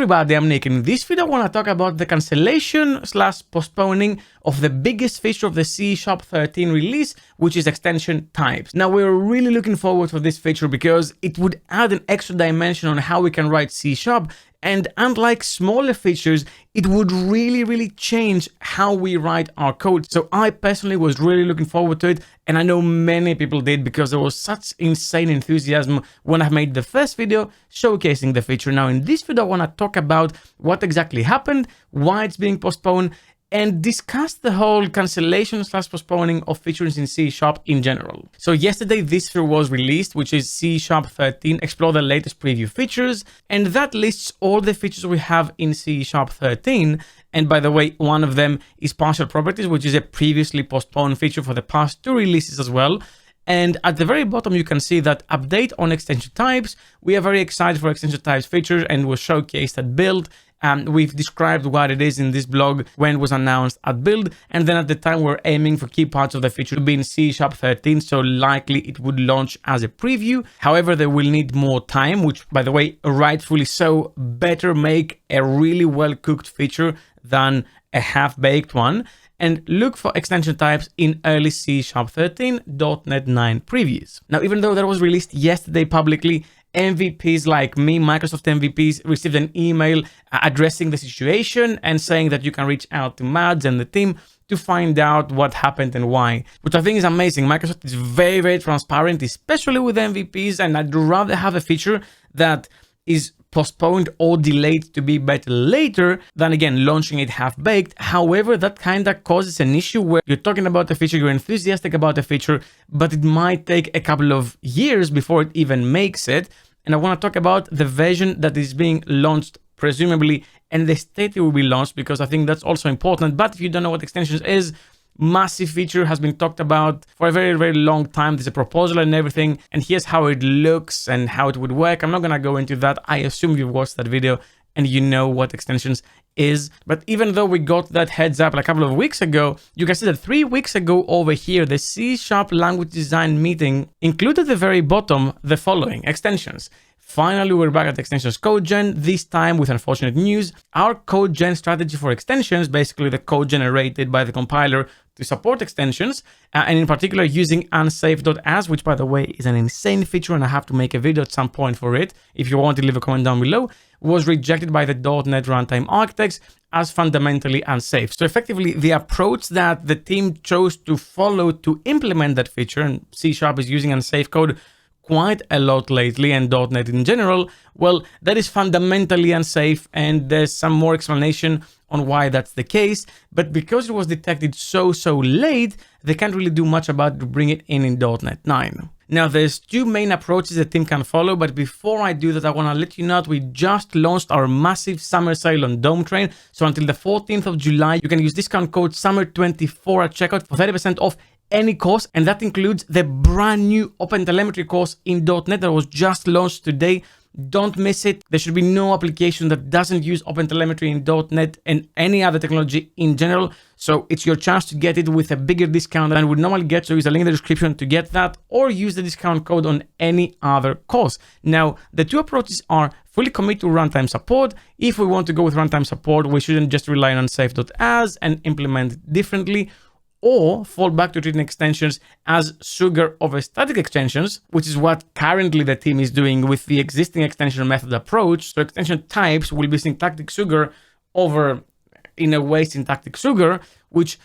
everybody, I'm Nick, and in this video I want to talk about the cancellation slash postponing of the biggest feature of the C# 13 release, which is extension types. Now we're really looking forward to this feature because it would add an extra dimension on how we can write C#, and unlike smaller features, it would really change how we write our code. So I personally was really looking forward to it, and I know many people did because there was such insane enthusiasm when I made the first video showcasing the feature. Now in this video I want to talk about what exactly happened, why it's being postponed, and discuss the whole cancellation slash postponing of features in C# in general. So yesterday this feature was released, which is C# 13, explore the latest preview features, and that lists all the features we have in C# 13. And by the way, one of them is partial properties, which is a previously postponed feature for the past 2 releases as well. And at the very bottom, you can see that update on extension types. We are very excited for extension types feature and was showcased at Build. We've described what it is in this blog when it was announced at Build. And then at the time, we're aiming for key parts of the feature to be in C# 13. So likely it would launch as a preview. However, they will need more time, which by the way, rightfully so, better make a really well-cooked feature than a half-baked one. And look for extension types in early C# 13 .NET 9 previews. Now, even though that was released yesterday publicly, MVPs like me, Microsoft MVPs, received an email addressing the situation and saying that you can reach out to Mads and the team to find out what happened and why, which I think is amazing. Microsoft is very transparent, especially with MVPs, and I'd rather have a feature that is postponed or delayed to be better later than again launching it half-baked. However, that kind of causes an issue where you're talking about a feature, you're enthusiastic about a feature, but it might take a couple of years before it even makes it. And I want to talk about the version that is being launched presumably and the state it will be launched, because I think that's also important. But if you don't know what extensions is, massive feature has been talked about for a very long time. There's a proposal and everything, and here's how it looks and how it would work. I'm not gonna go into that. I assume you've watched that video and you know what extensions is. But even though we got that heads up like a couple of weeks ago, you can see that 3 weeks ago over here, the C# language design meeting included at the very bottom the following extensions. Finally, we're back at extensions code gen, this time with unfortunate news. Our code gen strategy for extensions, basically the code generated by the compiler to support extensions, and in particular using unsafe.as, which by the way is an insane feature and I have to make a video at some point for it. If you want to leave a comment down below, was rejected by the .NET runtime architects as fundamentally unsafe. So effectively, the approach that the team chose to follow to implement that feature, and C# is using unsafe code quite a lot lately, and .NET in general, well, that is fundamentally unsafe, and there's some more explanation on why that's the case. But because it was detected so late, they can't really do much about it to bring it in .NET 9. Now, there's 2 main approaches the team can follow, but before I do that, I want to let you know that we just launched our massive summer sale on Dome Train. So until the 14th of July, you can use discount code SUMMER24 at checkout for 30% off any course, and that includes the brand new OpenTelemetry course in .NET that was just launched today. Don't miss it. There should be no application that doesn't use OpenTelemetry in .NET and any other technology in general. So it's your chance to get it with a bigger discount than would normally get. So use the link in the description to get that, or use the discount code on any other course. Now, the 2 approaches are fully commit to runtime support. If we want to go with runtime support, we shouldn't just rely on safe.as and implement it differently, or fall back to treating extensions as sugar over static extensions, which is what currently the team is doing with the existing extension method approach. So extension types will be syntactic sugar over, in a way, syntactic sugar, which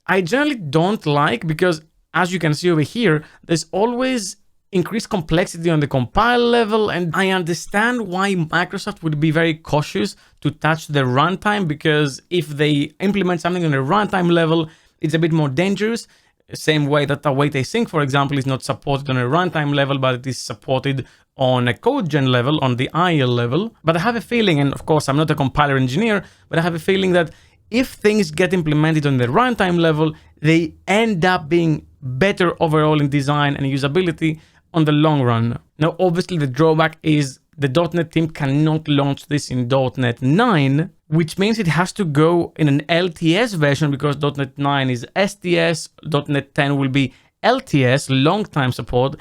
I generally don't like because, as you can see over here, there's always increased complexity on the compile level, and I understand why Microsoft would be very cautious to touch the runtime, because if they implement something on a runtime level, it's a bit more dangerous. Same way that await async, for example, is not supported on a runtime level, but it is supported on a code gen level, on the IL level. But I have a feeling, and of course I'm not a compiler engineer, but I have a feeling that if things get implemented on the runtime level, they end up being better overall in design and usability on the long run. Now, obviously the drawback is the .NET team cannot launch this in .NET 9, which means it has to go in an LTS version, because .NET 9 is STS, .NET 10 will be LTS, long time support.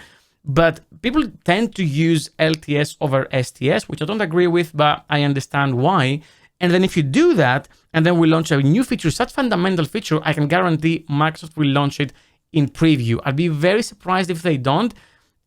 But people tend to use LTS over STS, which I don't agree with, but I understand why. And then if you do that, and then we launch a new feature, such fundamental feature, I can guarantee Microsoft will launch it in preview. I'd be very surprised if they don't.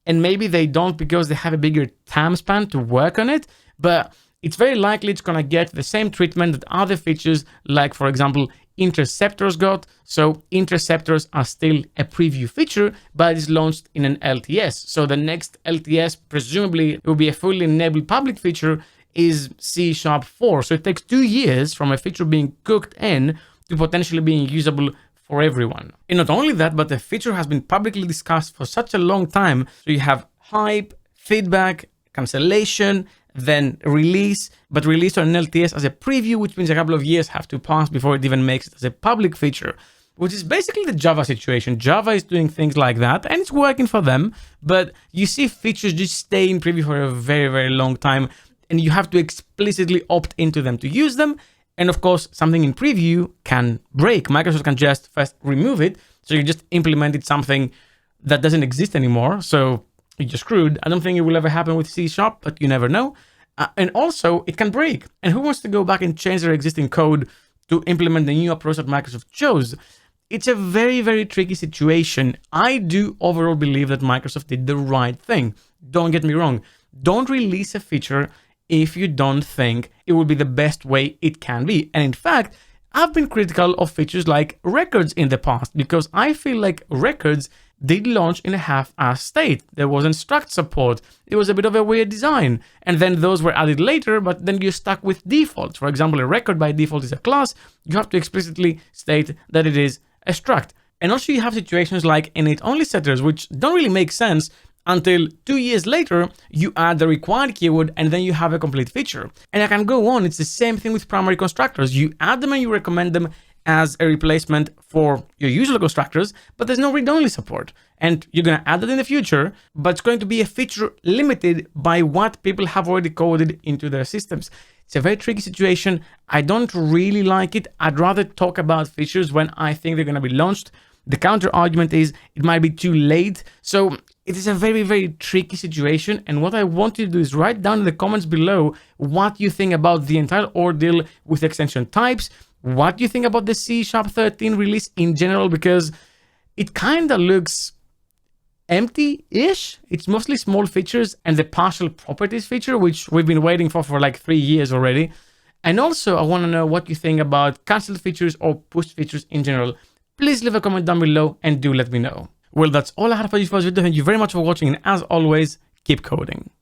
And maybe they don't because they have a bigger time span to work on it. But it's very likely it's going to get the same treatment that other features, like, for example, interceptors got. So interceptors are still a preview feature, but it's launched in an LTS. So the next LTS, presumably, it will be a fully enabled public feature, is C#4. So it takes 2 years from a feature being cooked in to potentially being usable for everyone. And not only that, but the feature has been publicly discussed for such a long time. So you have hype, feedback, cancellation, then release, but release on an LTS as a preview, which means a couple of years have to pass before it even makes it as a public feature, which is basically the Java situation. Java is doing things like that, and it's working for them, but you see features just stay in preview for a very, very long time, and you have to explicitly opt into them to use them. And of course, something in preview can break. Microsoft can just first remove it, so you just implemented something that doesn't exist anymore, so you're just screwed. I don't think it will ever happen with C#, but you never know. And also, it can break. And who wants to go back and change their existing code to implement the new approach that Microsoft chose? It's a very, very tricky situation. I do overall believe that Microsoft did the right thing. Don't get me wrong. Don't release a feature if you don't think it will be the best way it can be. And in fact, I've been critical of features like records in the past because I feel like records did launch in a half-assed state. There wasn't struct support. It was a bit of a weird design. And then those were added later, but then you're stuck with defaults. For example, a record by default is a class. You have to explicitly state that it is a struct. And also you have situations like init-only setters, which don't really make sense until 2 years later, you add the required keyword and then you have a complete feature. And I can go on. It's the same thing with primary constructors. You add them and you recommend them as a replacement for your usual constructors, but there's no read-only support. And you're going to add it in the future, but it's going to be a feature limited by what people have already coded into their systems. It's a very tricky situation. I don't really like it. I'd rather talk about features when I think they're going to be launched. The counter argument is it might be too late. So it is a very, very tricky situation. And what I want you to do is write down in the comments below what you think about the entire ordeal with extension types. What do you think about the C#13 release in general? Because it kind of looks empty-ish. It's mostly small features and the partial properties feature, which we've been waiting for like 3 years already. And also, I want to know what you think about canceled features or pushed features in general. Please leave a comment down below and do let me know. Well, that's all I had for you for this video. Thank you very much for watching, and as always, keep coding.